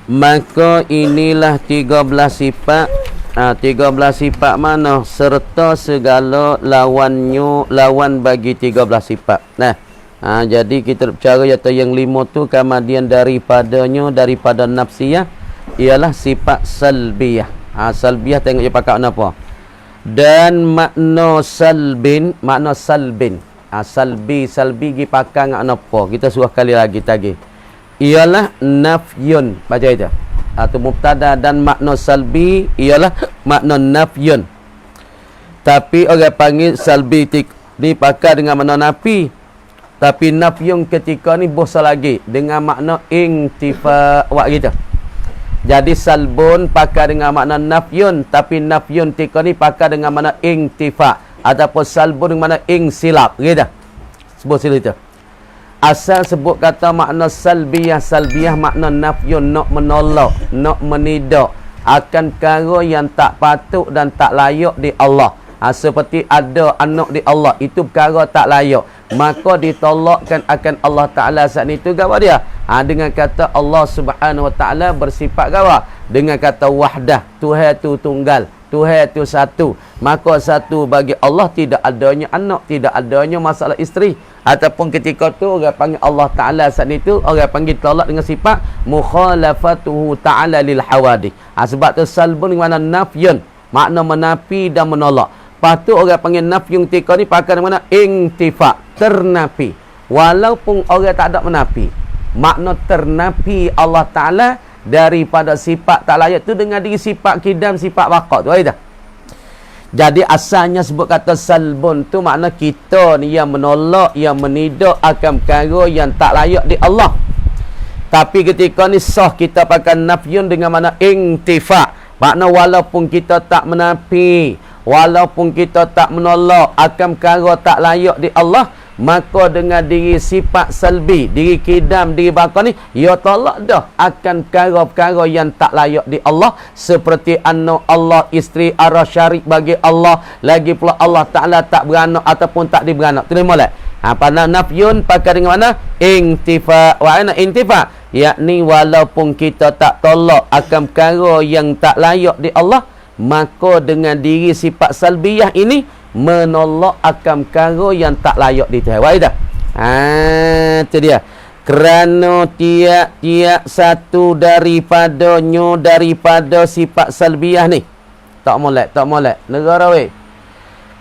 Maka inilah 13 sifat. 13 sifat mana serta segala lawan bagi 13 sifat. Nah, jadi kita berbicara yang 5 tu kemudian daripada nafsiyah ialah sifat salbiyah. Salbiyah tengok dia pakai apa? Dan makna salbin. Salbi gi pakai ngak apa? Kita suruh kali lagi tagih. Ialah nafyun. Baca itu. Atau mubtada, dan makna salbi ialah makna nafyun. Tapi orang panggil salbi ni pakai dengan makna nafi. Tapi nafyun ketika ni bosa lagi dengan makna intifa wak gitu. Jadi salbun pakai dengan makna nafyun, tapi nafyun ketika ni pakai dengan makna intifa ataupun salbun dengan makna insilab gitu. Sebut sila itu. Asal sebut kata makna salbiyah makna nafyun, nak menolak, nak menidak akan perkara yang tak patut dan tak layak di Allah. Seperti ada anak di Allah, itu perkara tak layak, maka ditolakkan akan Allah Ta'ala saat itu. Gawa dia? Dengan kata Allah Subhanahu Wa Ta'ala bersifat gawa? Dengan kata wahdah, Tuhan itu tunggal, Tuhan itu satu. Maka satu bagi Allah, tidak adanya anak, tidak adanya masalah isteri. Ataupun ketika tu orang panggil Allah Ta'ala saat itu, orang panggil tolak dengan sifat mukhalafatuhu ta'ala lil hawadith. Sebab tu salbun mana nafyun, makna menapi dan menolak. Lepas tu orang panggil nafyun ketika ni pakai mana intifa, ternapi. Walaupun orang tak ada menapi, makna ternapi Allah Ta'ala daripada sifat tak layak tu dengan diri sifat kidam, sifat baqa tu. Dah. Jadi asalnya sebut kata salbun tu makna kita ni yang menolak, yang menidak akan perkara yang tak layak di Allah. Tapi ketika ni sah kita pakai nafyun dengan makna intifa. Makna walaupun kita tak menapi, walaupun kita tak menolak akan perkara tak layak di Allah, maka dengan diri sifat salbi, diri kidam, diri baqa ni, ya tolak dah akan perkara-perkara yang tak layak di Allah. Seperti anak Allah, isteri, arah syarik bagi Allah. Lagi pula Allah Ta'ala tak beranak ataupun tak diberanak. Terima lah. Pada nafyun pakai dengan mana? Intifa. Wa'ana intifa, yakni walaupun kita tak tolak akan perkara yang tak layak di Allah, maka dengan diri sifat salbiyah ini menolak akan perkara yang tak layak di Tuhan. Wah dah. Itu dia. Kerana tiap satu daripada sifat salbiyah ni. Tak molek. Negara weh.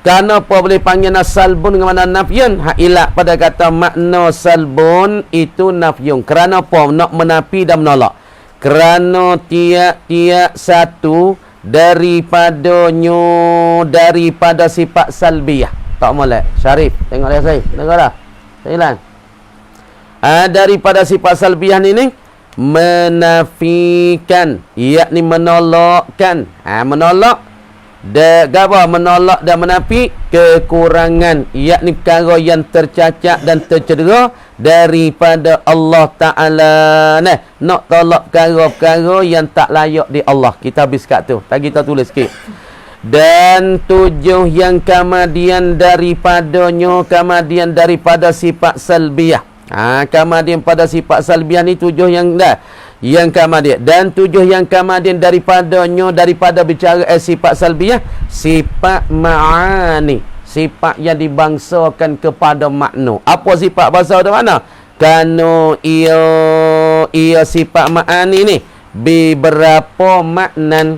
Kenapa boleh panggil salbun dengan mana nafyun? Ilat pada kata makna salbun itu nafyun. Kerana apa? Nak menapi dan menolak. Kerana tiap satu daripada sifat salbiyah. Tak molek. Syarif, tengok dia saya. Dengar dah. Hilang. Daripada sifat salbiyah ni menafikan, yakni menolakkan. Menolak menolak dan menafi kekurangan, yakni perkara yang tercacat dan tercedera daripada Allah Ta'ala. Nak tolak perkara-perkara yang tak layak di Allah. Kita habis kat tu. Tak kita tulis sikit. Dan 7 yang kemudian daripada sifat salbiyah. Kemudian pada sifat salbiyah ni 7 yang dah. Yang kemudian, dan 7 yang kemudian daripada bicara sifat salbiyah, sifat ma'ani, sifat yang dibangsakan kepada makna. Apa sifat bangsa dari mana? Kanu ia sifat ma'ani ni beberapa makna,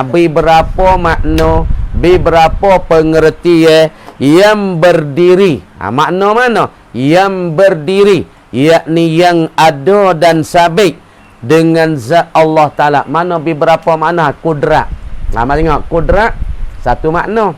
beberapa makna, beberapa pengertian yang berdiri. Makna mana? Yang berdiri, yakni yang ada dan sabit dengan zat Allah Ta'ala. Mana beberapa makna? Kudrat. Mari tengok. Kudrat satu makna,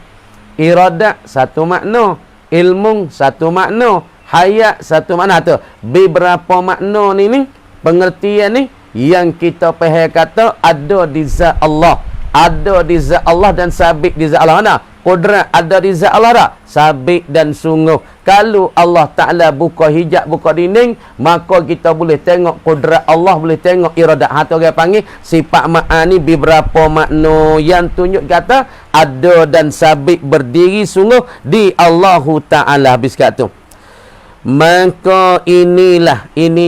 iradat satu makna, ilmu satu makna, hayat satu makna. Tu beberapa makna ni pengertian ni yang kita faham kata ada di zat Allah. Ada di zat Allah dan sabit di zat Allah. Mana? Kudrat ada di zat Allah tak? Sabit dan sungguh. Kalau Allah Ta'ala buka hijab, buka dinding, maka kita boleh tengok kudrat Allah, boleh tengok iradat. Itu orang panggil sifat ma'ani beberapa makna yang tunjuk kata ada dan sabit berdiri sungguh di Allah Ta'ala. Habis kat tu. Maka ini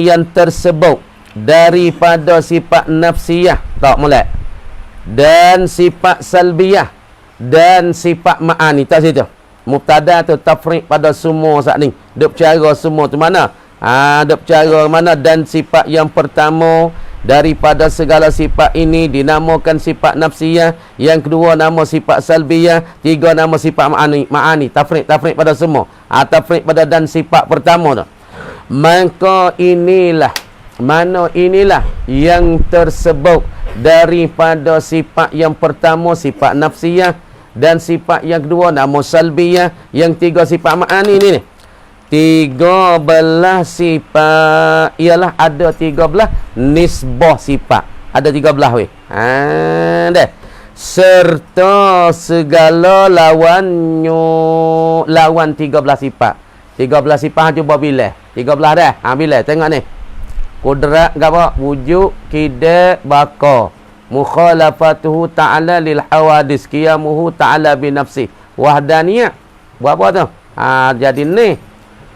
yang tersebut daripada sifat nafsiyah. Tak mulai. Dan sifat salbiyah dan sifat ma'ani. Tak situ. Mubtada tu tafriq pada semua saat ni. Dia bercara semua tu mana? Dia bercara mana? Dan sifat yang pertama daripada segala sifat ini dinamakan sifat nafsiyah. Yang kedua nama sifat salbiyah. Tiga nama sifat ma'ani. Tafriq pada semua. Tafriq pada dan sifat pertama tu. Maka inilah yang tersebut daripada sifat yang pertama sifat nafsiyah, dan sifat yang kedua nama salbiyah, yang tiga sifat ma'ani ni. 13 sifat ialah ada 13 nisbah sifat. Ada 13 weh. Dah. Serta segala lawannya, lawan 13 sifat. 13 sifat cuba bila. 13 dah. Bila tengok ni. Kudrat apa? Wujud, kida, baka. Mukhalafatuhu ta'ala lil hawadis. Qiyamuhu ta'ala binafsi. Wahdaniyah. Buat apa tu? Jadi ni.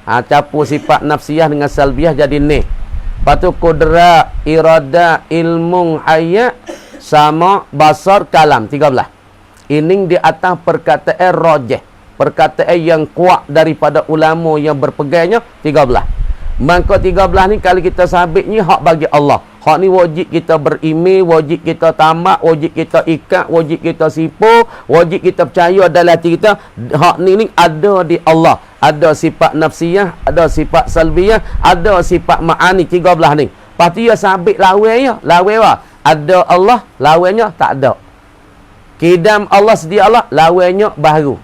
Campur sifat nafsiyah dengan salbiyah jadi ni. Lepas tu kudrat, irada, ilmu, hayat, sama, basar, kalam. 13. Ini di atas perkataan rajih. Perkataan yang kuat daripada ulama yang berpegangnya 13. Maka 13 ni kalau kita sabitnya hak bagi Allah. Hak ni wajib kita berimej, wajib kita tamak, wajib kita ikat, wajib kita sipu, wajib kita percaya dalam hati kita. Hak ni ada di Allah. Ada sifat nafsiyah, ada sifat salbiyah, ada sifat ma'ani. 13 ni. Lepas tu dia sabit lawainya. Lawai apa? Ada Allah, lawainya tak ada. Kidam Allah sedia Allah, lawainya baru.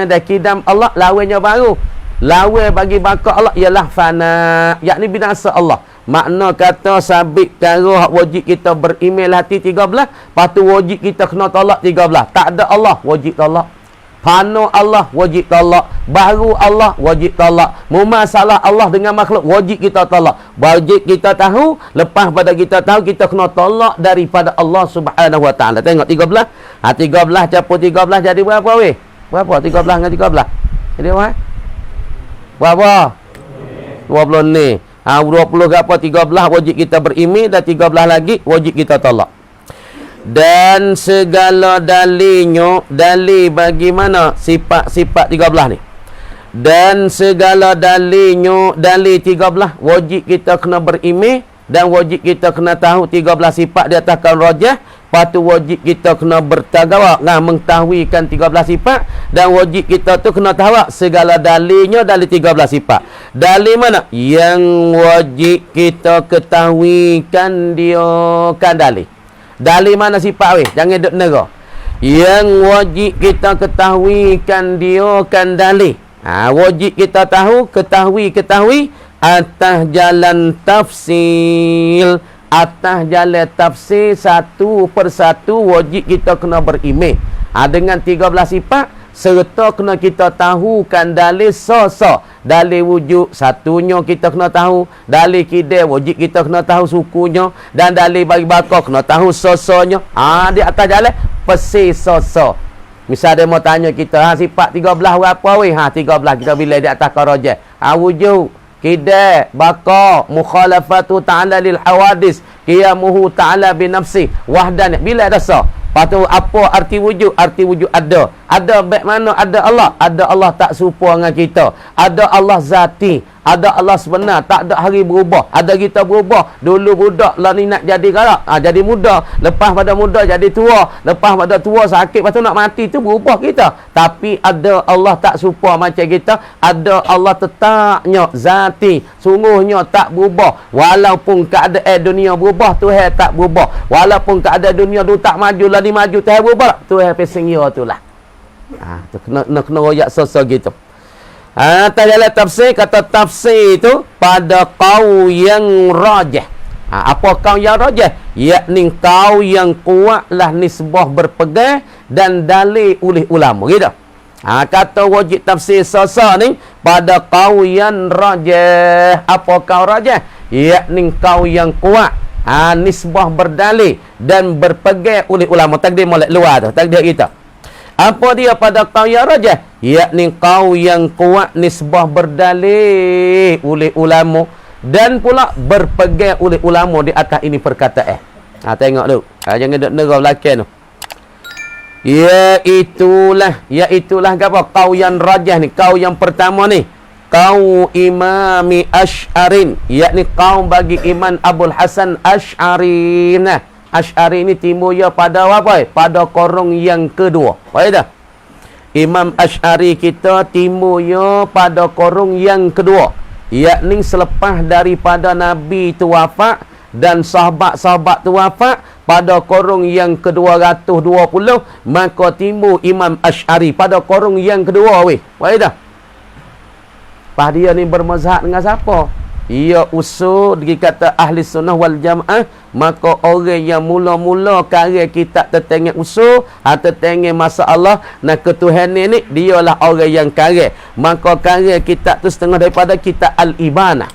Dah kidam Allah, lawainya baru. Lawai bagi baka Allah ialah fana, yakni binasa Allah. Makna kata sabit kara wajib kita berimej hati 13, lepas tu wajib kita kena tolak 13. Tak ada Allah, wajib tolak. Fana Allah, wajib tolak. Baru Allah, wajib tolak. Mumasalah Allah dengan makhluk, wajib kita tolak. Wajib kita tahu, lepas pada kita tahu, kita kena tolak daripada Allah Subhanahu Wa Ta'ala. Tengok 13. 13 capur 13 jadi berapa weh? Berapa? 13 dengan 13. Jadi apa? Berapa? 20 ni. 20 ke apa? 13 wajib kita berimej, dan 13 lagi wajib kita tolak. Dan segala dalilnya, dalil bagi mana sifat-sifat 13 ni. Dan segala dalilnya, dalil 13 wajib kita kena berimej, dan wajib kita kena tahu 13 sifat di atas kaul rajah. Lepas tu wajib kita kena bertagawak mengetahuikan 13 sifat, dan wajib kita tu kena tahu segala dalilnya, dalil 13 sifat. Dalil mana? Yang wajib kita ketahuikan dia kan dalil. Dalil mana sifat weh? Jangan duk nera. Yang wajib kita ketahuikan dia kan dalil. Wajib kita tahu, ketahui atas jalan tafsil. Atas jalan tafsir satu persatu wajib kita kena berimej. Dengan 13 sifat serta kena kita tahukan dalil so-so. Dalil wujud satunya kita kena tahu, dalil kidai wajib kita kena tahu sukunya, dan dalil bagi bakar kena tahu so-sonya. Di atas jalan persis so-so. Misal dia mau tanya kita, sifat 13 berapa weh? 13 kita bila di atas karajah. Wujud, kidai, baka, mukhalafatu ta'ala lil hawadis, qiyamuhu ta'ala binafsi, wahdan. Bila ada sah? Lepas tu apa arti wujud? Arti wujud ada. Ada baik mana? Ada Allah. Ada Allah tak serupa dengan kita. Ada Allah zati. Ada Allah sebenar. Tak ada hari berubah. Ada kita berubah. Dulu budak lah ni nak jadi galak. Jadi muda. Lepas pada muda jadi tua. Lepas pada tua sakit. Lepas tu nak mati tu berubah kita. Tapi ada Allah tak serupa macam kita. Ada Allah tetapnya zati. Sungguhnya tak berubah. Walaupun keadaan dunia berubah, Tuhan tak berubah. Walaupun keadaan dunia tu tak maju lah, ni maju, Tuhan berubah. Tuhan pesing dia tu lah. Tu kena royak sosok gitu. Atas jalan tafsir, kata tafsir itu pada kau yang rajah. Apa kau yang rajah? Yakni kau yang kuatlah nisbah berpegang dan dalil oleh ulama gitu. Kata wajib tafsir sosok ni pada kau yang rajah. Apa kau rajah? Yakni kau yang kuat, nisbah berdalil dan berpegang oleh ulama. Takdir molek luar tu, takdir kita. Apa dia pada kau yang rajah? Yakni kau yang kuat nisbah berdalil oleh ulama dan pula berpegang oleh ulama di atas ini perkataan. Tengok tu. Jangan duk nerau belakang tu. Iaitulah apa? Kau yang rajah ni, kau yang pertama ni. Kau imami Asy'arin, yakni kau bagi iman Abul Hasan Asy'ari. Nah, Asy'ari ni timur ya pada apa? Pada korong yang kedua. Baik dah. Imam Asy'ari kita timur ya pada korong yang kedua, yakni selepas daripada Nabi tu wafat dan sahabat-sahabat tu wafat pada korong yang ke-220, maka timur Imam Asy'ari pada korong yang kedua weh. Baik dah. Pas dia ni bermazhab dengan siapa? Ia usul dikata ahli sunnah wal jamaah, maka orang yang mula-mula karya kitab tentang usul atau tentang masalah nak ketuhanan ni, dialah orang yang karya. Maka karya kitab tu setengah daripada kitab Al-Ibanah.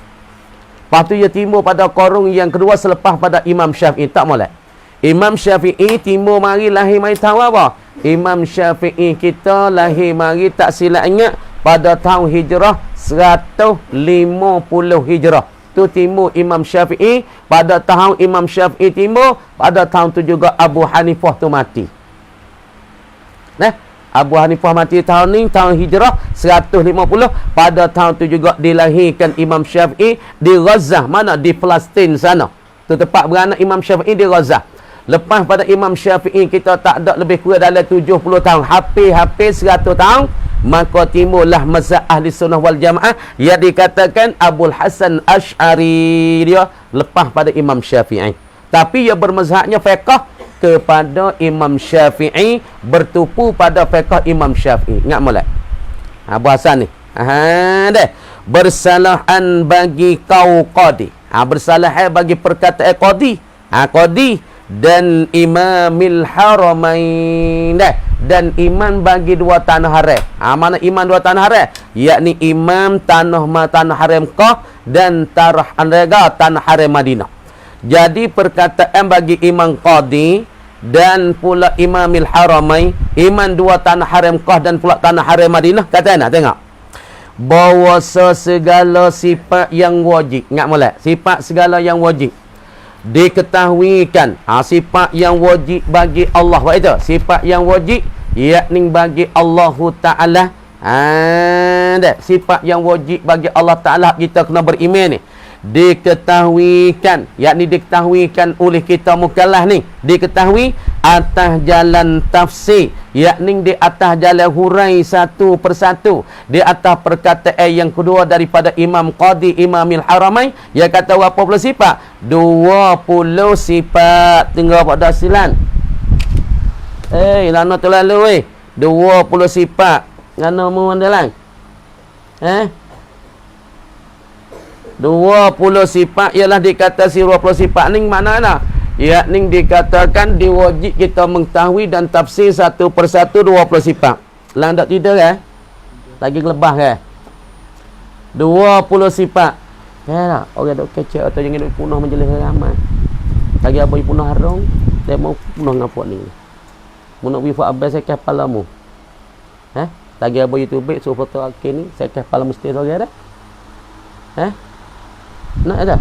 Lepas tu ia timur pada korong yang kedua selepas pada Imam Syafi'i. Tak molek. Imam Syafi'i timur mari lahir mari tahu apa? Imam Syafi'i kita lahir mari tak silap ingat pada tahun hijrah 150 hijrah. Tu timur Imam Syafi'i. Pada tahun Imam Syafi'i timur, pada tahun tu juga Abu Hanifah tu mati. Nah, Abu Hanifah mati tahun ni, tahun hijrah 150. Pada tahun tu juga dilahirkan Imam Syafi'i di Gaza. Mana? Di Palestin sana. Tu tempat beranak Imam Syafi'i di Gaza. Lepas pada Imam Syafi'i kita tak ada lebih kurang dalam 70 tahun. Hampir 100 tahun. Maka timurlah mazhab ahli sunnah wal jamaah yang dikatakan Abul Hasan Asy'ari dia lepas pada Imam Syafi'i. Tapi ia bermazhabnya fiqh kepada Imam Syafi'i, bertupu pada fiqh Imam Syafi'i. Ingat molek? Abu Hasan ni. Deh. Bersalahan bagi kau qadi. Bersalahan bagi perkataan qadi. Qadi dan Imamil Haramain. Dan iman bagi dua tanah haram. Mana iman dua tanah haram? Yakni imam tanah haram Mekah dan tanah haram Madinah. Jadi perkataan bagi imam qadi dan pula Imamil Haramain, iman dua tanah haram Mekah dan pula tanah haram Madinah, kata nak tengok. Bahawa segala sifat yang wajib. Ingat molek? Sifat segala yang wajib diketahuikan. Sifat yang wajib bagi Allah. Apa itu? Sifat yang wajib yakni bagi Allah Ta'ala. Sifat yang wajib bagi Allah Ta'ala kita kena beriman ni. Diketahuikan, yakni diketahuikan oleh kita mukallaf ni, diketahui atas jalan tafsir, yakni di atas jalan hurai satu persatu, di atas perkataan yang kedua daripada Imam Qadi Imamil Haramain. Dia kata berapa puluh sifat? 20 sifat. Tinggal pada silan. Lana terlalu 20 sifat. Lana mu andalan. 20 sifat ialah dikata si 20 sifat ni mana? Yakni dikatakan diwajib kita mengetahui dan tafsir satu persatu 20 sifat. Lang tak tidur ke? Lagi lebah ke? 20 sifat. Ya, orang dok kecek atau jangan dok punah menjelis ramai. Lagi apa punah harung, dia mau punah ngapok ni. Mu nak wifa abang saya kepala mu. Lagi apa YouTube so foto akhir ni saya kepala mesti orang dah. Nak ada?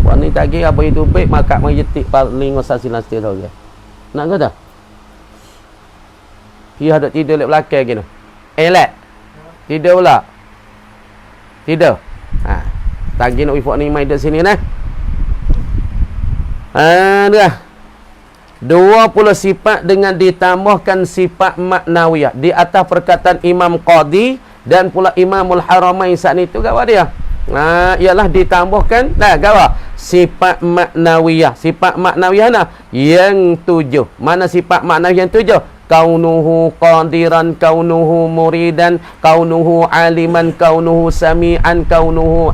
Buat ni tak kira apa itu baik, maka menjetik paling ngosasilan setia orang. Nak ke tak? Dia ada tidur lek belakang gini. Lek. Tidur pula. Tidur. Tak kira nak wifak ni mai dekat sini nah. Dah. 20 sifat dengan ditambahkan sifat maknawiyah di atas perkataan Imam Qadi dan pula Imamul Haramain saat itu gawa dia. Ialah ditambahkan gawa sifat maknawiyah. Sifat maknawiyah yang 7. Mana sifat maknawiyah yang 7? Kaunuhu qadiran, kaunuhu muridan, kaunuhu aliman, kaunuhu sami'an, kaunuhu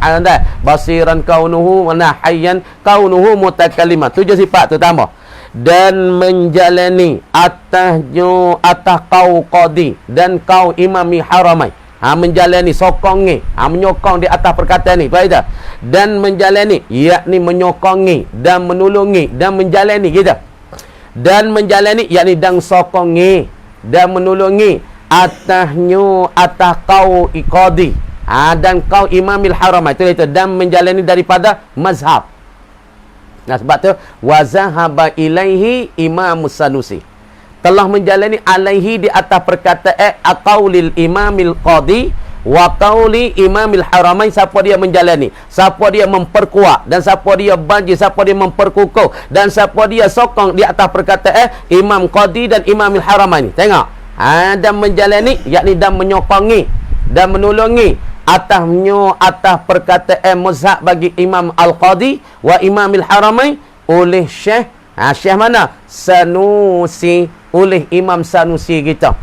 basiran, kaunuhu hayyan, kaunuhu mutakalliman. 7 sifat tu tambah. Dan menjalani atas kau qadi dan kau imami Haramain. Menjalani sokongi, menyokong di atas perkataan ni, baik tak? Dan menjalani, yakni menyokongi dan menolongi dan menjalani gitu. Dan menjalani, yakni dan sokongi dan menolongi atas kau qadi Dan kau imamil haramain. Itu dan menjalani daripada mazhab. Nah, sebab tu wazahaba ilaihi Imam Sanusi. Telah menjalani alaihi di atas perkataan aqaulil imamil qadi wa qauli imamil haramain. Siapa dia menjalani, siapa dia memperkuat, dan siapa dia banji, siapa dia memperkukuh, dan siapa dia sokong di atas perkataan imam qadi dan imamil haramain. Tengok, dan menjalani, yakni dan menyokongi dan menolongi atas perkataan mazhab bagi imam al-qadi wa imamil haramain oleh syekh syekh mana? Sanusi, oleh Imam Sanusi kita.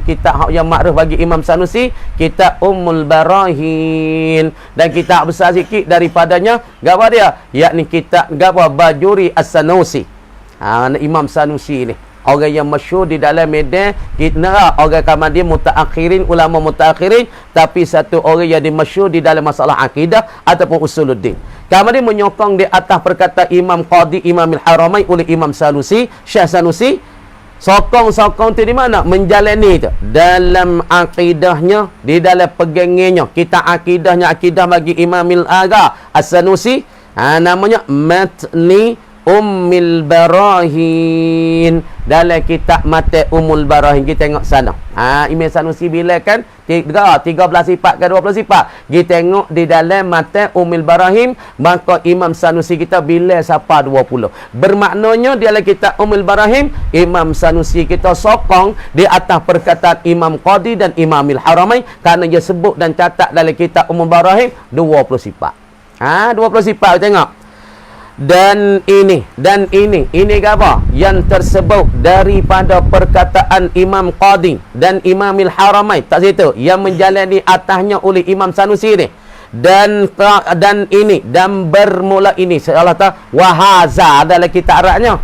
Kitab yang makruf bagi Imam Sanusi, kitab Ummul Barahin. Dan kitab besar sikit daripadanya, apa dia? Yakni kitab Bajuri As-Sanusi. Imam Sanusi ni orang yang masyhur di dalam medan kita, orang kamandi mutaakhirin, ulama mutaakhirin, tapi satu orang yang dimasyhur di dalam masalah akidah ataupun usuluddin. Kamandi menyokong di atas perkataan Imam Qadi Imamil Haramain oleh Imam Sanusi, Syekh Sanusi. Sokong-sokong tu di mana? Menjalani tu dalam akidahnya, di dalam pegangannya. Kita akidahnya, akidah bagi Imamil Agha As-Sanusi, namanya Matni Ummul Barahin. Dalam kitab Mata Ummul Barahin, kita tengok sana. Imam Sanusi bila kan 13 sifat ke 20 sifat. Kita tengok di dalam Mata Ummul Barahin, maka Imam Sanusi kita bila siapa 20. Bermaknanya di dalam kitab Ummul Barahin, Imam Sanusi kita sokong di atas perkataan Imam Qadi dan Imamil Haramain, kerana dia sebut dan catat dalam kitab Ummul Barahin 20 sifat. 20 sifat tengok. Dan ini apa? Yang tersebut daripada perkataan Imam Qadi dan Imamil Haramain. Tak situ. Yang menjalani atasnya oleh Imam Sanusi ni. Dan bermula ini. Salah tak? Wahaza adalah kitab Arabnya.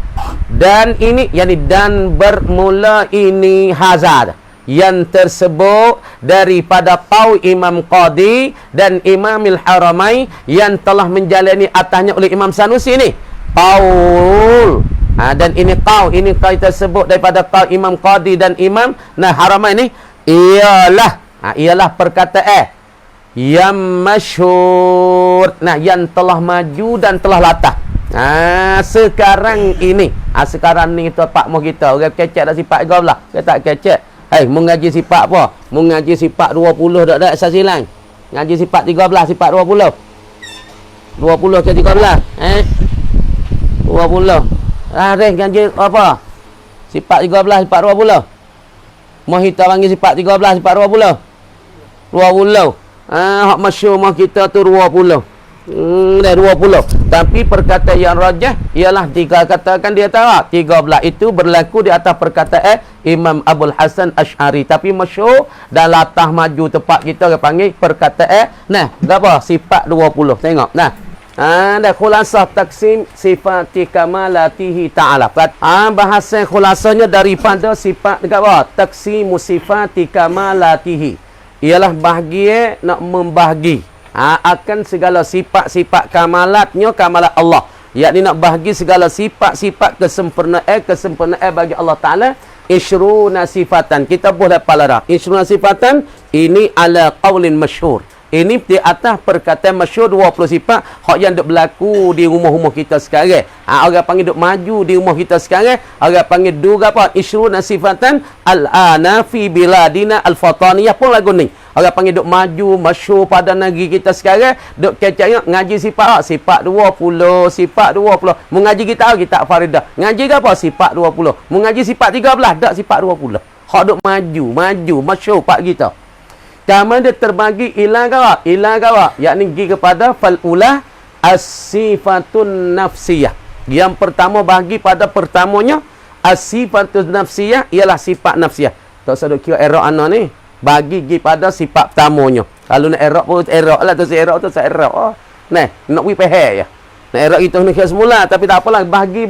Dan ini, yakni dan bermula ini hazard. Yang tersebut daripada qaul Imam Qadi dan Imamil Haramain yang telah menjalani atasnya oleh Imam Sanusi ni. Qaul. Dan ini qaul kita sebut daripada qaul Imam Qadi dan Imam Haramain ni ialah perkataan yang masyhur. Yang telah maju dan telah latah. Sekarang ini. Sekarang ni kita pak moh kita. Orang kecek dah sifat kau lah. Kita tak kecek. Mengaji sifat apa? Mengaji sifat 20 dak asal silang. Ngaji sifat 13, sifat 20. 20 ke 13? 20. Reh ngaji apa? Sifat 13, sifat 20. Mau kita panggil sifat 13, sifat 20. 20. Hak masyhur mah kita tu 20. 20. Tapi perkataan yang rajah ialah katakan dia tahu 13 itu berlaku di atas perkataan Imam Abul Hasan Asy'ari, tapi masyhur dan latah maju tepat kita panggil perkataan apa? Sifat 20. Tengok. Dah khulasah taksim sifati kamalatihi ta'ala. Bahasa khulasanya daripada sifat apa? Taksimu sifati kamalatihi. Ialah bahagia nak membahagi akan segala sifat-sifat kamalatnya, kamalat Allah. Yakni nak bahagi segala sifat-sifat kesempurnaan bagi Allah Ta'ala. Ishruna sifatan. Kita boleh palara. Ishruna sifatan ini ala qaulin masyhur. Ini di atas perkataan masyhur 20 sifat hak yang duk berlaku di rumah-rumah kita sekarang. Orang panggil duk maju di rumah kita sekarang. Orang panggil duga apa? Ishruna sifatan al-ana fi biladina al-fataniyah pun lagu ni. Orang panggil duk maju masyhur pada negeri kita sekarang. Duk kecak ngaji sifat 20, sifat 20. Mengaji kita Faridah. Ngaji ke apa? Sifat 20. Mengaji sifat 13 dak sifat 20. Hak duk maju masyhur pak kita. Kamu dia terbagi ilah kawa. Yakni pergi kepada fal'ula as-sifatun nafsiyah. Yang pertama bagi pada pertamanya as-sifatun nafsiyah ialah sifat nafsiyah. Tak usah duk kira erok ana ni. Bagi pada sifat pertamanya. Kalau nak erok pun erok lah. Tu erok tu erok. Nak pergi pehek ya. Nak erok itu nak kira semula. Tapi tak apalah. Bagi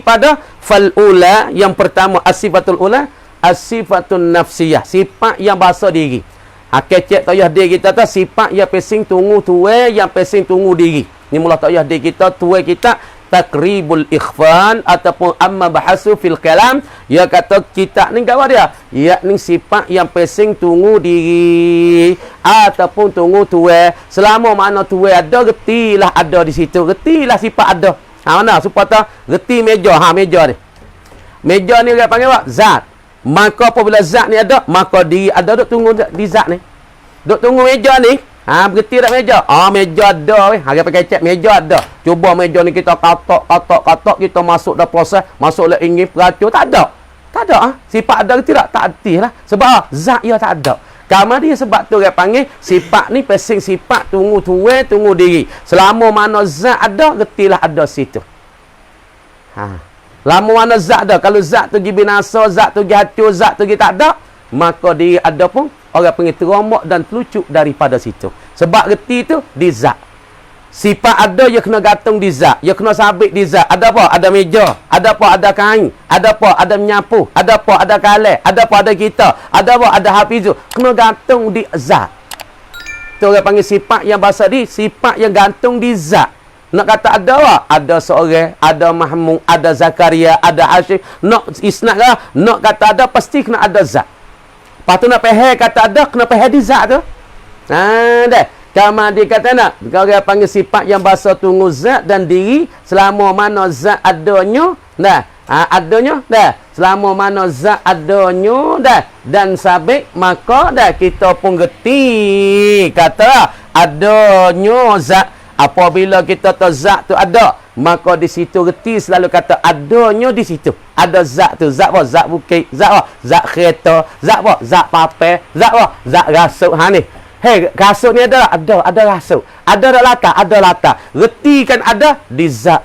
pada fal'ula yang pertama as-sifatul ula as-sifatun nafsiyah. Sifat yang bahasa diri. Kecek tak payah diri kita tu sifat yang pesing tunggu tuai yang pesing tunggu diri. Ni mula tak payah diri kita tuai kita takribul ikhfan ataupun amma bahasu fil kalam. Dia kata kita ni gawa dia, yakni sifat yang pesing tunggu diri ataupun tunggu tuai. Selama mana tuai ada, getilah ada di situ, getilah sifat ada. Mana supaya geti meja, meja ni. Meja ni dia panggil apa? Zat. Maka apabila zat ni ada, maka diri ada, duk tunggu di zat ni. Duk tunggu meja ni. Berhenti tak meja? Meja ada weh. Dia pakai cek meja ada. Cuba meja ni kita katak, kita masuk dah proses, masuk lah ingin peracun, tak ada. Tak ada. Sifat ada ke tidak? Tak arti lah. Sebab zat ia tak ada. Karena dia sebab tu dia panggil sifat ni pesing sifat tunggu tuai, tunggu diri. Selama mana zat ada, getilah ada situ. Lama mana zat ada. Kalau zat tu pergi binasa, zat tu pergi hancur, zat tu pergi tak ada, maka diri ada pun orang panggil terombak dan telucuk daripada situ. Sebab reti tu di zat. Sifat ada, dia kena gantung di zat. Dia kena sabit di zat. Ada apa? Ada meja. Ada apa? Ada kain. Ada apa? Ada menyapu. Ada apa? Ada kalai. Ada apa? Ada kita. Ada apa? Ada hafizu. Kena gantung di zat. Tu orang panggil sifat yang bahasa di, sifat yang gantung di zat. Nak kata ada apa? Ada seorang, ada Mahmud, ada Zakaria, ada Hashim. Nak isnad lah. Nak kata ada, pasti kena ada zat. Lepas tu nak pahal kata ada, kena pahal di zat tu. Dah. Kama dia kata nak, kalau dia panggil sifat yang bahasa tunggu zat dan diri, selama mana zat adanya, dah. Adanya, dah. Selama mana zat adanya, dah. Dan sabit, maka dah kita pun geti. Kata adanya zat. Apabila kita tahu zat tu ada, maka di situ reti selalu kata adanya di situ. Ada zat tu. Zat apa? Zat bukit. Zat apa? Zat kereta. Zat apa? Zat papai. Zat apa? Zat rasuk. Ni. Hei, rasuk ni ada tak? Ada rasuk. Ada tak latar? Ada latar. Reti kan ada di zat.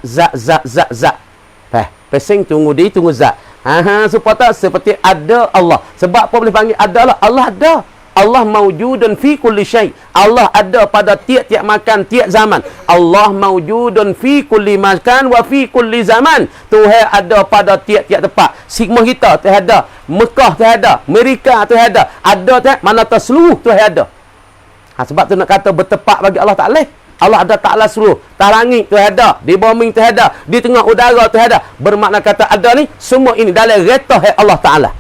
Pesing tunggu di, tunggu zat. Supaya seperti ada Allah. Sebab apa boleh panggil ada Allah? Allah ada. Allah mawjudun fi kulli syai. Allah ada pada tiap-tiap makan, tiap zaman. Allah mawjudun fi kulli makan wa fi kulli zaman. Tuhan ada pada tiap-tiap tempat. Sigma kita Tuhan ada. Mekah Tuhan ada. Amerika Tuhan ada. Ada Tuhan, mana tahu seluruh Tuhan ada. Sebab tu nak kata bertepak bagi Allah Ta'ala. Allah ada Ta'ala seluruh. Tak langit Tuhan ada. Di bumi Tuhan ada. Di tengah udara Tuhan ada. Bermakna kata ada ni, semua ini dalam retah Allah Ta'ala.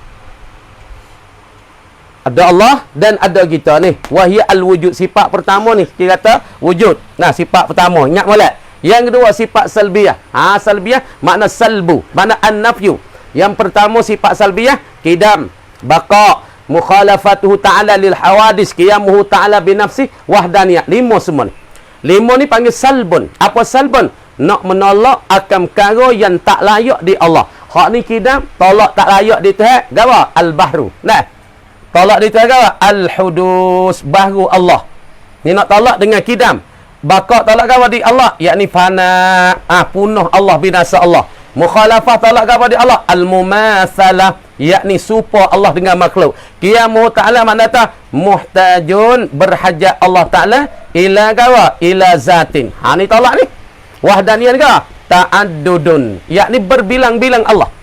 Ada Allah dan ada kita ni. Wahia al-wujud. Sifat pertama ni, kita kata wujud. Nah, sifat pertama. Ingat molek. Yang kedua, sifat salbiyah. Salbiyah makna salbu. Makna an-nafyu. Yang pertama, sifat salbiyah. Qidam. Baqa. Mukhalafatuhu ta'ala lil hawadis. Qiyamuhu ta'ala binafsih. Wahdaniyah. 5 semua ni. 5 ni panggil salbun. Apa salbun? Nak menolak akan perkara yang tak layak di Allah. Hak ni qidam. Tolak tak layak di Tuhan. Gawa? Al-bahru. Nah. Tolak di Tuhan gawa? Al-hudus. Bahru Allah. Ni nak tolak dengan qidam. Baqa tolak gawa di Allah? Yakni fana. Punah Allah, binasa Allah. Mukhalafah tolak gawa di Allah? Al-mumathalah. Yakni supa Allah dengan makhluk. Qiyamuhu ta'ala makna ta muhtajun, berhajat Allah Ta'ala ila gawa? Ila zatin. Ni tolak ni. Wahdaniyah ni gawa? Ta'addudun. Yakni berbilang-bilang Allah.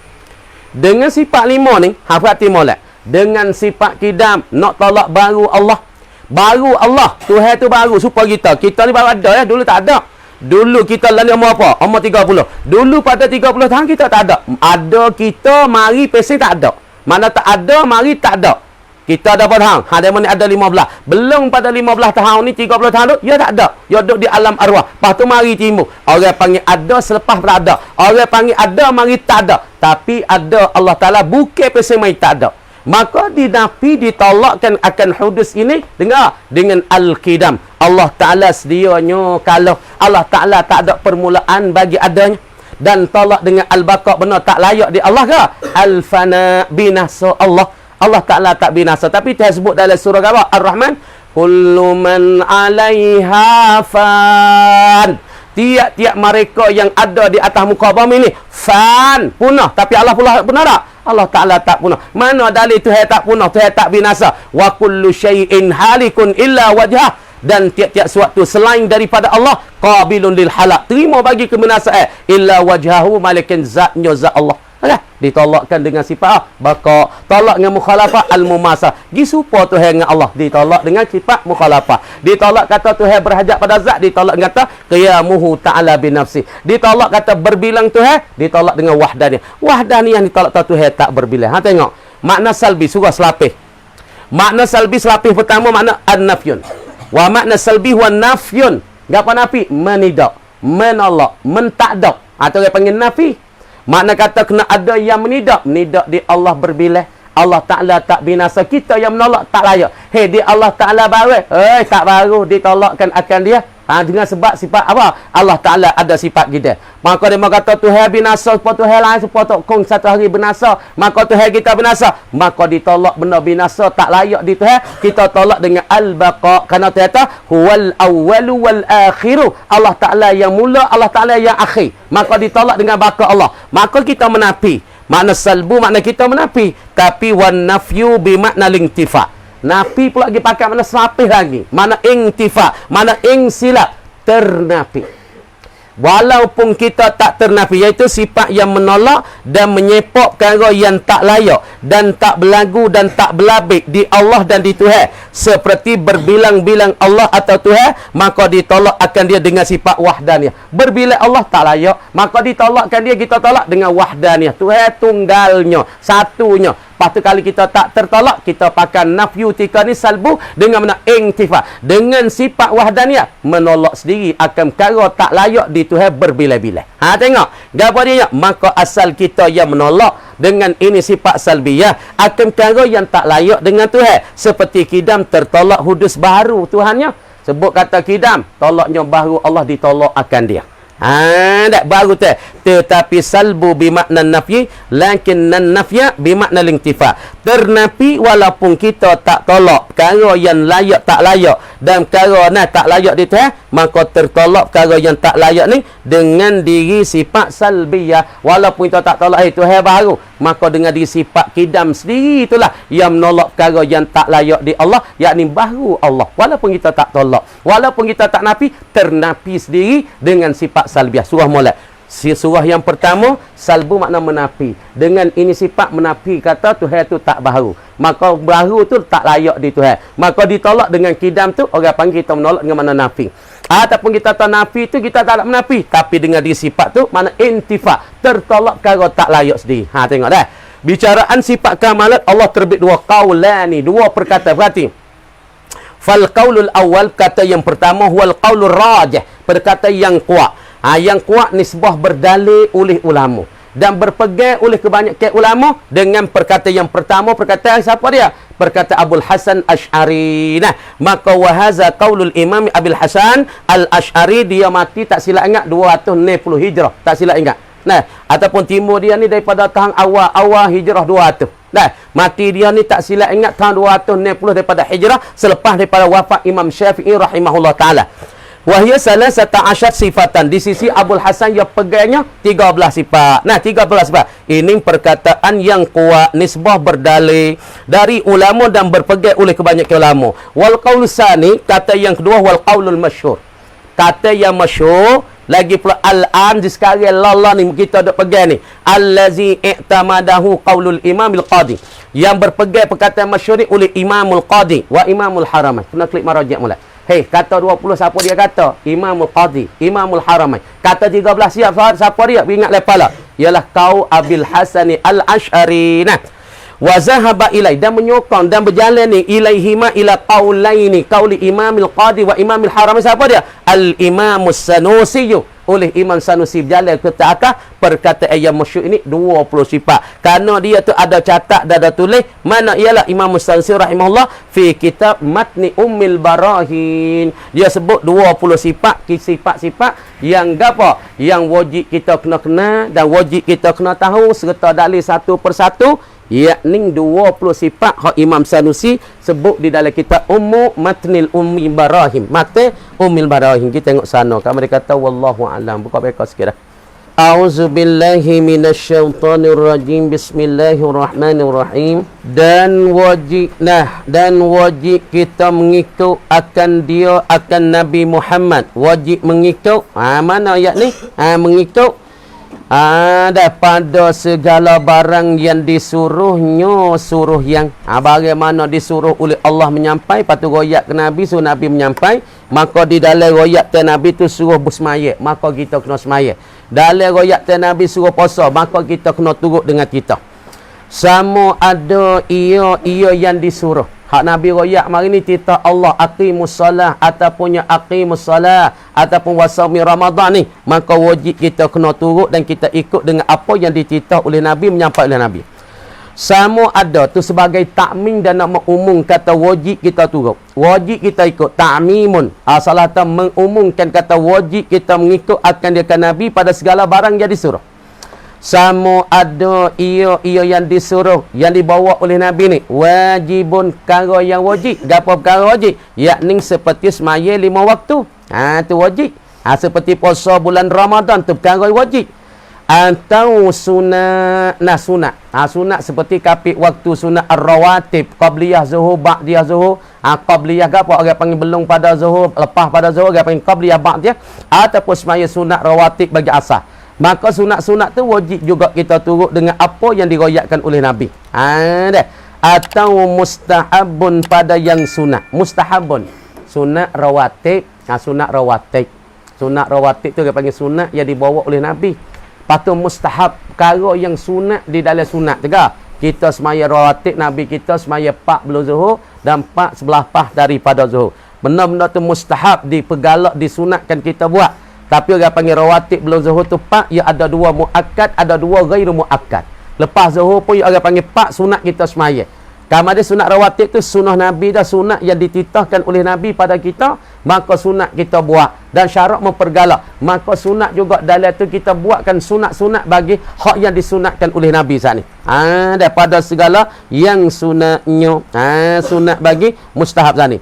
Dengan sifat 5 ni, hafati molek. Dengan sifat qidam, nak tolak baru Allah. Baru Allah. Tuhan tu baru supaya kita. Kita ni baru ada ya. Dulu tak ada. Dulu kita lalu umur apa? Umur 30. Dulu pada 30 tahun kita tak ada. Ada kita, mari pesing tak ada. Mana tak ada, mari tak ada. Kita ada berapa tahun? Ada mana ada 15. Belum pada 15 tahun ni, 30 tahun tu, dia tak ada. Dia duduk di alam arwah. Lepas tu mari timbul. Orang panggil ada, selepas tak ada. Orang panggil ada, mari tak ada. Tapi ada Allah Ta'ala, bukan pesing mari tak ada. Maka dinafi, ditolakkan akan hudus ini dengan al-qidam. Allah Ta'ala sedianya kalau Allah Ta'ala tak ada permulaan bagi adanya. Dan tolak dengan al-baqa, benar tak layak di Allah ke? Al-fana, binasa Allah. Allah Ta'ala tak binasa. Tapi dia sebut dalam surah apa? Ar-Rahman. Kullu man 'alaiha fan. Tiap-tiap mereka yang ada di atas muka bumi ni fan, punah. Tapi Allah pula punah tak? Allah Ta'ala tak punah. Mana dalil Tuhan tak punah, Tuhan tak binasa? Wa kullu syai'in halikun illa wajhah. Dan tiap-tiap suatu selain daripada Allah qabilun lil halak, terima bagi kebinasaan, illa wajhahu, malakan zatnya zat Allah. Okey, ditolakkan dengan sifat baqa, tolak dengan mukhalafah al-mumasah. Gi serupa Tuhan dengan Allah, ditolak dengan sifat mukhalafah. Ditolak kata Tuhan berhajat pada zat, ditolak dengan kata qiyamuhu ta'ala bi nafsi. Ditolak kata berbilang Tuhan, ditolak dengan wahdaniyah. Wahdaniyah ditolak kata Tuhan tak berbilang. Ha tengok. Makna salbi surah selapih. Makna salbi selapih pertama makna an-nafyun. Wa makna salbi wa nafyun. Gapo nafi? Menidak, menolak, mentakdak. Atau orang panggil nafi. Makna kata kena ada yang menidak. Menidak di Allah berbilah. Allah Ta'ala tak binasa. Kita yang menolak tak layak. Hei, di Allah Ta'ala baru. Tak baru. Ditolakkan akan dia. Dengan sebab sifat apa? Allah Ta'ala ada sifat kita. Maka dia kata Tuhan binasa. Supaya Tuhan lain. Supaya kong satu hari binasa. Maka Tuhan kita binasa. Maka ditolak benda binasa. Tak layak di Tuhan. Kita tolak dengan al-baqa. Kerana Tuhan kata huwal awwalu wal akhiru. Allah Ta'ala yang mula. Allah Ta'ala yang akhir. Maka ditolak dengan baqa Allah. Maka kita menafi. Makna salbu makna kita menafi. Tapi wan nafyu bimakna lintifa. Nafi pula lagi pakai makna selapih lagi. Makna intifa. Makna silap. Ternafi. Walaupun kita tak ternafi, iaitu sifat yang menolak dan menyepok perkara yang tak layak dan tak berlagu dan tak berlabik di Allah dan di Tuhan, seperti berbilang-bilang Allah atau Tuhan, maka ditolak akan dia dengan sifat wahdaniyah. Berbilang Allah tak layak, maka ditolakkan dia, kita tolak dengan wahdaniyah. Tuhan tunggalnya, satunya. Lepas tu kali kita tak tertolak, kita pakai nafyu tika ni salbu dengan mana intifa. Dengan sifat wahdaniyah, menolak sendiri akan perkara tak layak di Tuhan berbilai-bilai. Ha tengok. Gapo dia? Maka asal kita yang menolak dengan ini sifat salbiyah akan perkara yang tak layak dengan Tuhan. Seperti kidam tertolak hudus baru Tuhannya. Sebut kata kidam, tolaknya baru Allah ditolak akan dia. Tak baru tu. Tetapi salbu bimakna nafyi, lakin nafya bimakna lintifa. Ternafi walaupun kita tak tolak perkara yang layak tak layak dan perkara tak layak di Tuhan, maka tertolak perkara yang tak layak ni dengan diri sifat salbiyah. Walaupun kita tak tolak Tuhan baru, maka dengan diri sifat kidam sendiri itulah yang menolak perkara yang tak layak di Allah, yakni baru Allah. Walaupun kita tak tolak, walaupun kita tak nafi, ternafi sendiri dengan sifat salbiah. Surah Mulk. Surah yang pertama, salbu makna menafi. Dengan ini sifat menafi kata Tuhan tu tak baru. Maka baru tu tak layak di Tuhan. Maka ditolak dengan kidam tu, orang panggil kita menolak dengan makna nafi. Ataupun kita tak nafi tu, kita tak nak menafi. Tapi dengan di sifat tu, makna intifa. Tertolak kalau tak layak sendiri. Ha, tengok dah. Bicaraan sifat kamalat, Allah terbit dua qaulani, dua perkataan. Berarti fal qaulul awal, kata yang pertama, huwal qaulur rajih, perkataan yang kuat. Yang kuat nisbah berdalil oleh ulama dan berpegang oleh kebanyakan ulama dengan perkataan yang pertama. Perkataan siapa dia? Perkataan Abul Hasan Asy'ari. Nah, maka wahaza qaulul Imam Abul Hasan Al-Asy'ari, dia mati tak silap ingat 260 Hijrah, tak silap ingat. Nah, ataupun timur dia ni daripada tahun awal Hijrah 200. Dah, mati dia ni tak silap ingat tahun 260 daripada Hijrah, selepas daripada wafat Imam Syafi'i rahimahullah taala. Wahia salasata asyar sifatan. Di sisi Abul Hasan yang pegangnya 13 sifat. Nah, 13 sifat. Ini perkataan yang kuat, nisbah berdalil dari ulama dan berpegang oleh kebanyakan ulama. Wal qaul sani, kata yang kedua, wal qaulul masyhur. Kata yang masyhur lagi pula al-an di sekarang Allah ni kita dok pegang ni. Allazi i'tamadahu qaulul Imamil Qadi. Yang berpegang perkataan masyhur ni oleh Imamul Qadi wa Imamul Haramain. Kena klik marajak mula. Hei, kata 20 siapa dia kata? Imamul Qadi, Imamul Haramain. Kata 13 siapa dia? Ingat lepala. Ialah kau Abil Hasan Al-Asy'ari. Nah, wa zahaba ilai, dan menyokong dan berjalan ni ilaihima ila qaulaini, qauli Imamil Qadi wa Imamil Haramain. Siapa dia? Al-Imamus Sanusi, oleh Imam Sanusi berjalan ke atas perkataan yang masyhur ini 20 sifat. Kerana dia tu ada catat dan ada tulis, mana ialah Imam Sanusi rahimahullah fi kitab Matni Ummil Barahin. Dia sebut 20 sifat-sifat yang gapo? Yang wajib kita kena kenal dan wajib kita kena tahu serta dalil satu persatu, yakni 20 sifat hak Imam Sanusi sebut di dalam kitab Matnil Ummil Barahim. Mata Ummil Barahim. Kita tengok sana. Kat mereka kata wallahu alam. Buka mereka sikit dah. A'udzubillahi minasyaitonir rajim. Bismillahirrahmanirrahim. Dan wajib kita mengikut akan dia, akan Nabi Muhammad. Wajib mengikut. Mana ayat ni? Mengikut Daripada segala barang yang disuruhnya, suruh yang bagaimana disuruh oleh Allah menyampai, patu royak ke Nabi, suruh Nabi menyampai, maka di dalam royak te Nabi tu suruh bersemaya, maka kita kena semaya. Dalam royak te Nabi suruh puasa, maka kita kena turut dengan kita. Sama ada ia yang disuruh. Hak Nabi royak mari ni titah Allah aqimus salah ataupun aqimus salah ataupun wasaumi Ramadan ni, maka wajib kita kena turut dan kita ikut dengan apa yang dititah oleh Nabi, menyampaikan oleh Nabi. Sama ada tu sebagai takmim dan nak mengumum kata wajib kita turut. Wajib kita ikut ta'mimun. Salah tak mengumumkan kata wajib kita mengikut akan dia Nabi pada segala barang yang disuruh. Sama ada ia yang disuruh, yang dibawa oleh Nabi ni wajibun, perkara yang wajib. Gapo perkara wajib? Yakni seperti semaya 5 waktu. Tu wajib. Seperti puasa bulan Ramadan tu perkara wajib. Atau sunat. Sunat. Sunat seperti kapit waktu sunat ar-rawatib, qabliyah zuhur, ba'diyah zuhur. Qabliyah gapo orang panggil belum pada zuhur, lepas pada zuhur orang panggil qabliyah, ba'diyah, ataupun semaya sunat rawatib bagi asar. Maka sunat-sunat tu wajib juga kita turut dengan apa yang diroyakkan oleh Nabi. Atau mustahabun pada yang sunat. Mustahabun. Sunat rawatib. Sunat rawatib. Sunat rawatib tu dia panggil sunat yang dibawa oleh Nabi. Lepas tu mustahab. Perkara yang sunat di dalam sunat. Tengah. Kita semaya rawatib. Nabi kita semaya 4 belum zuhur. Dan 4 sebelah pas daripada zuhur. Benda-benda tu mustahab. Dipergalak, disunatkan kita buat. Tapi orang panggil rawatib belum zuhur tu 4, ia ada 2 muakkad, ada 2 ghairu muakkad. Lepas zuhur pun orang panggil 4 sunat kita semaya. Kamu ada sunat rawatib tu sunnah Nabi dah, sunat yang dititahkan oleh Nabi pada kita, maka sunat kita buat. Dan syarat mempergalak, maka sunat juga dalam tu kita buatkan sunat-sunat bagi hak yang disunatkan oleh Nabi saat ni. Daripada segala yang sunatnya, sunat bagi mustahab saat ni.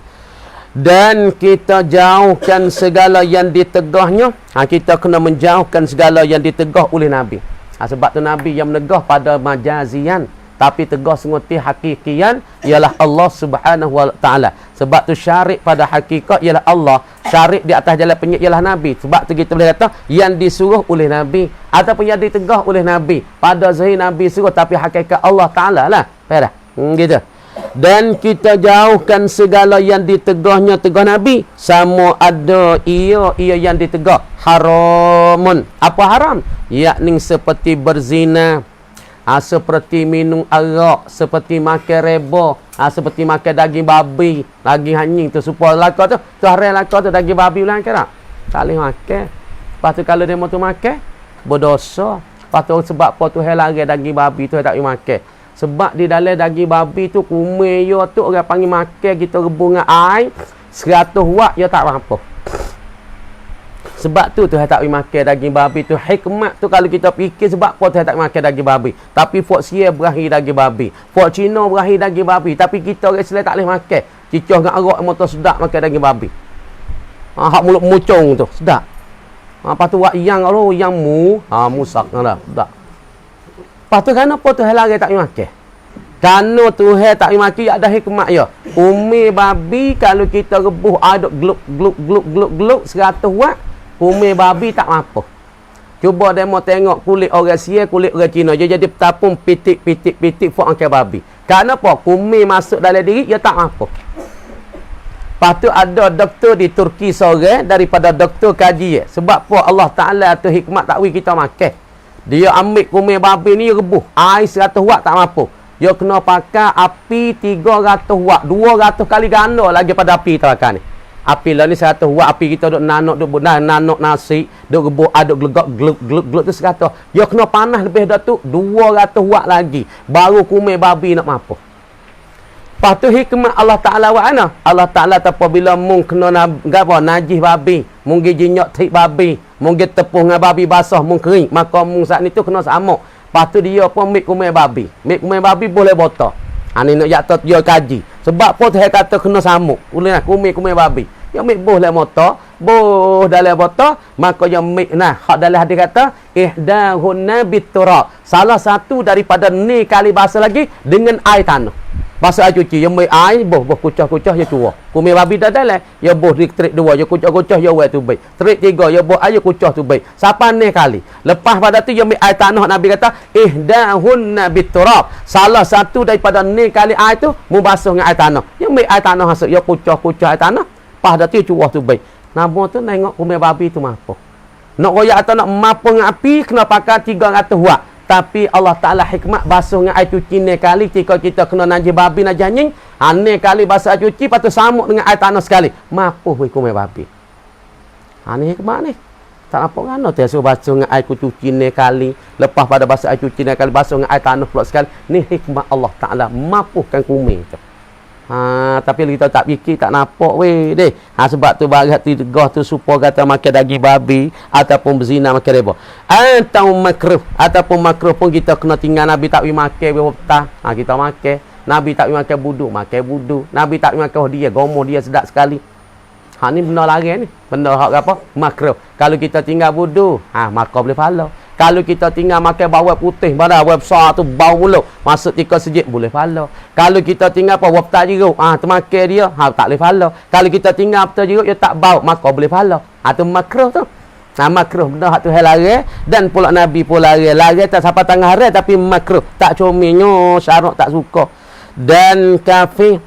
Dan kita jauhkan segala yang ditegahnya. Kita kena menjauhkan segala yang ditegah oleh Nabi. Sebab tu Nabi yang menegah pada majazian, tapi tegah senguti hakikian ialah Allah Subhanahu wa ta'ala. Sebab tu syarik pada hakikat ialah Allah, syarik di atas jalan penyek ialah Nabi. Sebab tu kita boleh kata yang disuruh oleh Nabi ataupun yang ditegah oleh Nabi. Pada zahir Nabi suruh, tapi hakikat Allah Ta'ala lah. Faham dah? Gitu. Dan kita jauhkan segala yang ditegahnya tegah Nabi. Sama ada ia yang ditegah haramun. Apa haram? Yakni seperti berzina, seperti minum arak, seperti makan reba, seperti makan daging babi, daging anjing tu supaya laka tu haram, laka tu daging babi ulang kira tak boleh makan. Lepas tu kalau dia mau tu makan berdosa. Lepas tu sebab apa tu lari daging babi tu tak boleh makan. Sebab di dalam daging babi tu kumai yo tu orang panggil makan kita rebus dengan air 100 watt yo tak apa. Sebab tu tak boleh makan daging babi tu. Hikmat tu kalau kita fikir sebab apa tu tak makan daging babi. Tapi fok sia berakhir daging babi. Fok Cina berakhir daging babi. Tapi kita orang Islam tak boleh makan. Cicah dengan arak motor sedap makan daging babi. Hak mulut mucung tu sedap. Lepas tu wak yang kalau yang musak dah. Sedap. Lepas tu kenapa Tuhan lari tak boleh makan? Kerana Tuhan tak boleh makan, ada hikmat ya. Umi babi kalau kita rebus ada gluk 100 watt, umi babi tak apa. Cuba demo tengok kulit orang Sia, kulit orang Cina. Dia jadi petapung pitik fok angkat babi. Kenapa? Umi masuk dalam diri, dia tak apa. Lepas tu ada doktor di Turki sore daripada doktor kaji. Sebab apa Allah Ta'ala tu hikmat tak boleh kita makan. Dia ambil kumai babi ni rebus air 100 watt tak mampu. Dia kena pakai api 300 watt, 200 kali ganda lagi pada api terakan ni. Api lah ni 100 watt, api kita duk nanok nasi, duk rebus aduk gluk tu 100. Dia kena panas lebih dah tu 200 watt lagi baru kumai babi nak mampu. Lepas tu hikmat Allah Ta'ala wa ana. Allah Ta'ala apabila mung kena najis babi, mung jinyak tik babi, mung tepung dengan babi basah, mung kering, maka mung saat ni tu kena samuk. Lepas tu dia pun mik kumai babi. Mik kumai babi boleh botol. Ni nak jatuh dia kaji. Sebab apa tu kata kena samuk. Boleh nak kumai babi. Yang mik boleh motor, boh dalam botol, maka yang mik hak dalam hadis kata ihdahunna biturab. Salah satu daripada ni kali bahasa lagi dengan air tanah. Basuh air cuci, yang mai air boh kucah-kucah ya curah. Kumai babi dah dalam, ya boh trik dua, ya kucah-kucah ya wet tu baik. Trik tiga, ya boh air kucah tu baik. Sapaneh kali. Lepas pada tu yang mai air tanah, Nabi kata, ihdahunna biturab. Salah satu daripada ni kali air tu membasuh dengan air tanah. Yang mai air tanah masuk, ya kucah-kucah air tanah. Pada tu curah tu baik. Nabo tu tengok kumai babi tu mampu. Nak royak atau nak mampu dengan api, kena pakai 300 watt. Tapi Allah Ta'ala hikmat basuh dengan air cuci ni kali. Jika kita kena najis babi, najis anjing, ni kali basuh air cuci, lepas tu samuk dengan air tanah sekali. Mampu hukumnya babi. Ni hikmat ni. Tak apa kan? Dia suruh basuh dengan air cuci ni kali. Lepas pada basuh air cuci ni kali, basuh dengan air tanah pula sekali. Ni hikmat Allah Ta'ala. Mampukan kumai tu. Tapi kita tak fikir, tak nampak weh deh. Sebab tu barat tegah tu supaya kata makan daging babi ataupun berzina makan riba. Atau makruh, ataupun makruh pun kita kena tinggal. Nabi tak makan wetah, kita makan. Nabi tak makan makan budu. Nabi tak makan dia, gomoh dia sedap sekali. Ni benda larang ni. Benda hak apa? Makruh. Kalau kita tinggal budu, maka boleh follow. Kalau kita tinggal makan bawang putih, pada bawang besar tu bau mulut, masuk tika sejik, boleh follow. Kalau kita tinggal apa bawang putih jeruk, termakan dia, tak boleh follow. Kalau kita tinggal putih jeruk, dia tak bau, maka boleh follow. Tu makruh tu. Makruh benda hak tu hal larang, dan pula Nabi pun larang. Larang tak sampai tangan haram, tapi makruh. Tak comelnya, syarat tak suka. Dan kafir,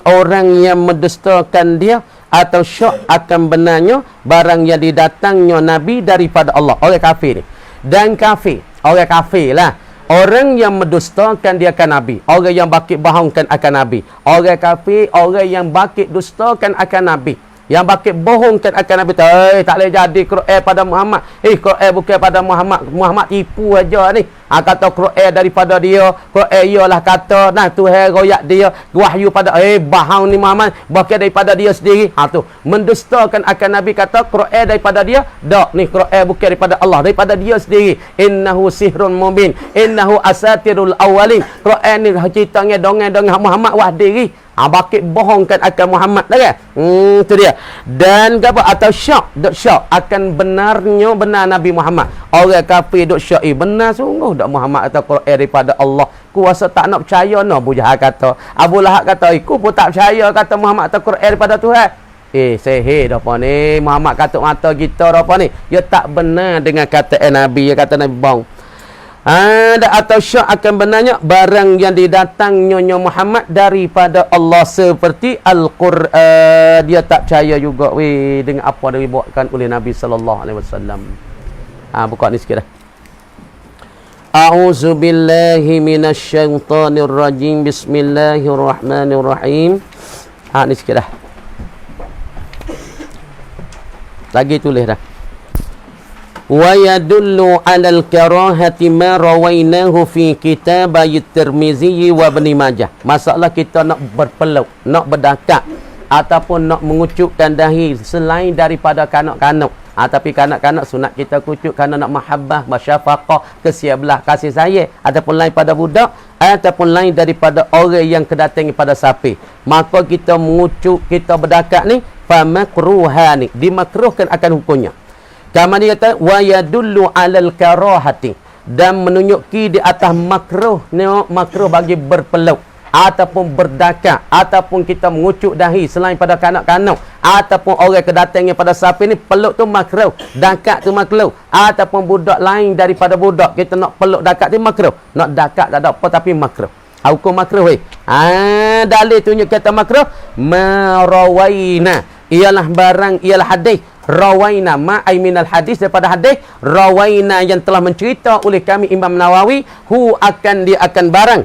orang yang mendustakan dia, atau syak akan benarnya barang yang didatangnya Nabi daripada Allah. Orang kafir ni. Dan kafir, orang kafir lah, orang yang mendustakan dia akan Nabi, orang yang bakit bohongkan akan Nabi. Orang kafir, orang yang bakit dustakan akan Nabi, yang bakit bohongkan akan Nabi. Tak boleh jadi Quran pada Muhammad. Quran bukan pada Muhammad. Muhammad tipu aja ni. Kata Quran daripada dia. Quran ialah kata Tuhan royak dia wahyu pada bahang ni Muhammad bukan daripada dia sendiri. Tu mendustakan akan Nabi, kata Quran daripada dia. Tak, ni Quran bukan daripada Allah, daripada dia sendiri. Innahu sihrun mubin, innahu asatirul awwalin. Quran ni ceritanya dongeng-dongeng Muhammad wah diri. Bakit bohongkan akan Muhammad dah kan? Tu dia. Dan apa? Atau syak, dok syak akan benarnya benar Nabi Muhammad. Orang kafir dok syak, benar sungguh dak Muhammad atau Quran daripada Allah. Kuasa tak nak percaya no, Abu Jahal kata. Abu Lahab kata, aku pun tak percaya kata Muhammad atau Quran daripada Tuhan. Sehir dah apa ni? Muhammad kata mata kita dah apa ni? Dia tak benar dengan kata Nabi, dia kata Nabi bang. Atau syak akan benarnya barang yang didatangnya Muhammad daripada Allah, seperti Al-Quran. Dia tak percaya juga dengan apa yang dibuatkan oleh Nabi sallallahu alaihi wasallam. Buka ni sikit dah. A'udzu billahi minasyaitonir rajim. Bismillahirrahmanirrahim. Ni sikit dah. Lagi tulis dah. Wa yadullu 'alal karahati ma rawainahu fi kitab at-Tirmizi wa Ibn Majah. Masalah kita nak berpeluk, nak berdakak ataupun nak mengucupkan dahi selain daripada kanak-kanak. Tapi kanak-kanak sunat kita kucuk kerana nak mahabbah, masyafaqah, kesiap belah, kasih sayang, ataupun lain pada budak, ataupun lain daripada orang yang kedatangan pada sapi. Maka kita mengucuk, kita berdakak ni famakruhani, dimakruhkan akan hukumnya. Kama dia kata wa yadullu 'alal karahati, dan menunjuki di atas makruh, makruh bagi berpeluk ataupun berdakak ataupun kita mengucuk dahi selain pada kanak-kanak ataupun orang kedatangan pada sapi ni, peluk tu makruh, dakak tu makruh, ataupun budak lain daripada budak kita nak peluk dakak tu makruh. Nak dakak tak ada apa tapi makruh. Hukum makruh dalil tunjuk kata makruh marawaina, ialah barang, ialah hadis. Rawaina ma'ai minal hadis, daripada hadis rawaina yang telah mencerita oleh kami Imam Nawawi akan dia akan barang.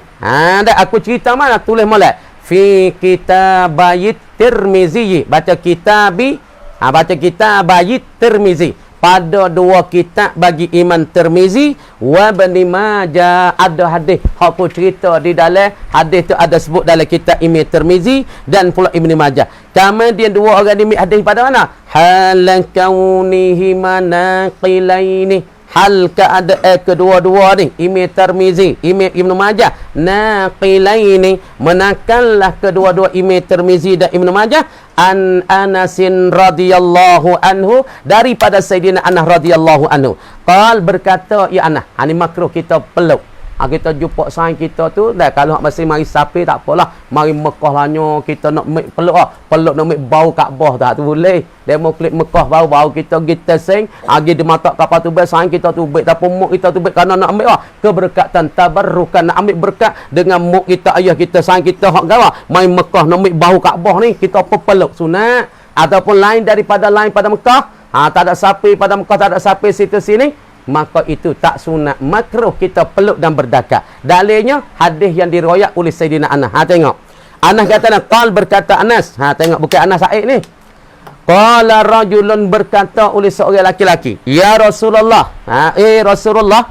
Dah aku cerita mana, tulis molek fi kitabayit Tirmizi, baca kitabi, baca kitabayit Tirmizi, pada dua kitab bagi Imam Tirmizi wa Ibn Majah. Ada hadis aku cerita di dalam hadis tu, ada sebut dalam kitab Imam Tirmizi dan pula Ibn Majah. Kemudian dua orang ni hadis pada mana? Hal kaunihi manaqilaini, hal keadaan kedua-dua ni Imam Tirmizi, Imam Ibn Majah, naqilaini, menakallah kedua-dua Imam Tirmizi dan Ibn Majah an Anasin radhiyallahu anhu, daripada Sayyidina Anas radhiyallahu anhu. Qal, berkata ya Anas, ini makruh kita peluk. Kita jumpa saing kita tu dah kalau masih mari sapi tak apalah. Mari Mekah lanyo kita nak peluk nak bau Kaabah tak tu boleh. Demo klik Mekah bau kita sing agi di mata kapal tu saing kita tu baik tapi muk kita tu baik kerana nak ambil keberkatan tabarrukan nak ambil berkat dengan muk kita ayah kita saing kita hak gawa mai Mekah nak ambil bau Kaabah ni kita peluk sunat ataupun lain daripada lain pada Mekah. Tak ada sapi pada Mekah, tak ada sapi situ sini, maka itu tak sunat, makruh kita peluk dan berdakat. Dalilnya hadis yang diriwayat oleh Sayyidina Anas. Tengok. Anas kata qal berkata Anas. Tengok bukan Anas Sa'id ni. Qala rajulun berkata oleh seorang laki-laki, ya Rasulullah. Rasulullah,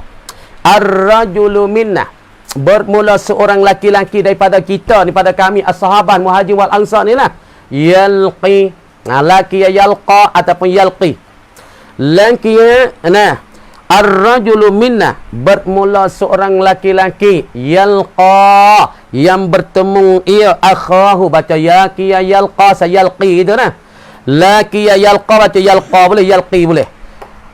ar-rajulu minna. Bermula seorang laki-laki daripada kita, daripada kami as-sahabat muhajir wal ansar ni lah. Yalqi laki yalqa ataupun yalqi. Laki ar-rajulu minna bermula seorang laki-laki yalqa yang bertemu ia akhahu baca yaki yalqa sayalqi itu nah. Laki yalqa baca yalqa boleh yalqi boleh.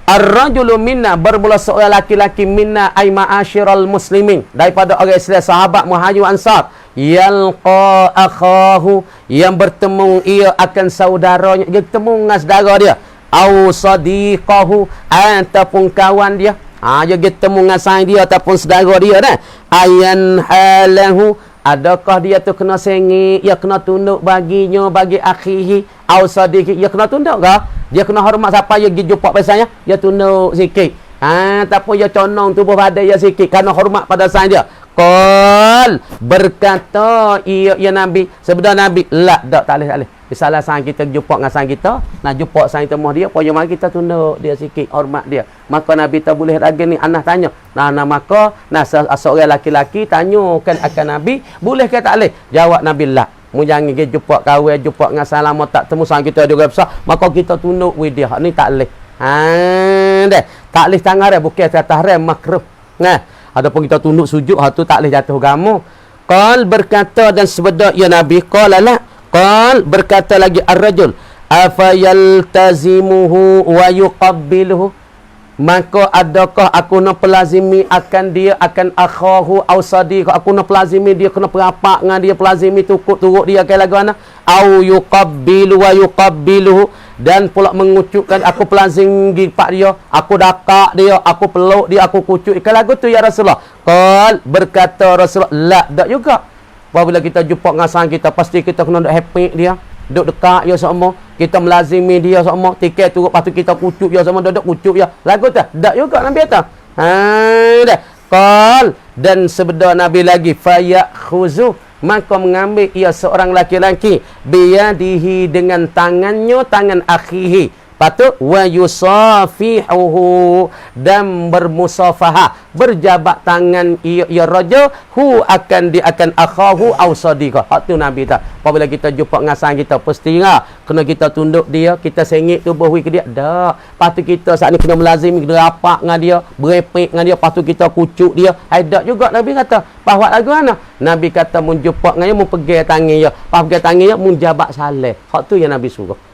Ar-rajulu minna bermula seorang laki-laki minna ay ma'asyiral muslimin daripada orang Islam sahabat muhajir ansar yalqa akhahu yang bertemu ia akan saudaranya dia bertemu dengan saudara dia au sadiqahu ataupun kawan dia dia bertemu dengan saing dia ataupun saudara dia dah ayan halahu adakah dia tu kena sengit dia kena tunduk baginya bagi akhihi au sadiqi dia kena tunduk ke dia kena hormat siapa dia pergi jumpa biasanya dia tunduk sikit ataupun dia conong tubuh badan dia sikit kerana hormat pada saing dia. Qal berkata ya Nabi sebenarnya Nabi tak boleh misalnya sang kita jumpa dengan sang kita nak jumpa sang temuh dia pokoknya mari kita tunduk dia sikit hormat dia maka Nabi tak boleh lagi ni Anas tanya maka seorang laki-laki tanyakan akan Nabi boleh ke tak boleh jawab Nabi mu jangan kita jumpa kawan jumpa dengan salam tak temu sang kita juga besar maka kita tunduk with dia ni tak boleh tak boleh tangan dia bukan kata haram makruh adapun kita tunduk sujud tu tak boleh jatuh agama. Qal berkata dan sebeda ya Nabi qala la qal berkata lagi ar-rajul afayaltazimuhu wa yuqabbiluhu maka adakah aku nak pelazimi akan dia akan akhahu au sadiq aku nak pelazimi dia kena perapak dengan dia pelazimi turut dia ke lagu ana au yuqabbilu wa yuqabbiluhu dan pula mengucukkan aku pelazim gipak dia aku dakak dia aku peluk dia aku kucuk ke lagu tu ya Rasulullah qal berkata Rasulullah tak juga apabila kita jumpa dengan sang kita pasti kita kena duk happy dia duk dekat dia semua kita melazimi dia semua tiket turut lepas tu kita kucuk dia semua duduk kucuk dia lagu tu tak juga Nabi kata dah qal dan sebeda Nabi lagi fayakhuzu maka mengambil ia seorang laki-laki biyadihi dengan tangannya tangan akhihi patut wa yusafihuhu dan bermusafahah berjabat tangan ia raja hu akan dia akan akhahu au sadiqah hak tu Nabi tak apabila kita jumpa dengan sang kita pasti kena kita tunduk dia kita sengit tubuh ke dia dak patut kita saat ni kena melazimi kena rapat dengan dia berepek dengan dia patut kita kucuk dia dak juga Nabi kata bahawa lagu mana Nabi kata mun jumpa dengan dia mun pegang tangan dia pas pegang tangan dia mun jabat saleh hak tu yang Nabi suruh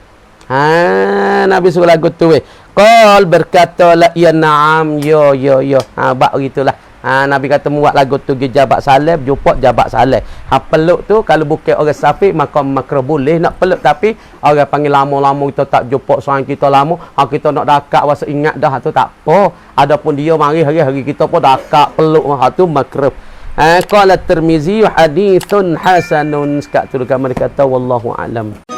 Nabi suruh lagu tu qal berkata la ya na'am yo bak gitulah Nabi kata buat lagu tu gi jabat saleh jumpa jabat saleh peluk tu kalau bukan orang safik maka makruh boleh nak peluk tapi orang panggil lama-lama kita tak jumpa seorang kita lama kita nak dakak wasa ingat dah tu tak apa adapun dia mari hari-hari kita pun dakak peluk tu makruh qala Tirmizi hadithun hasanun sekat tu mereka kata wallahu alam.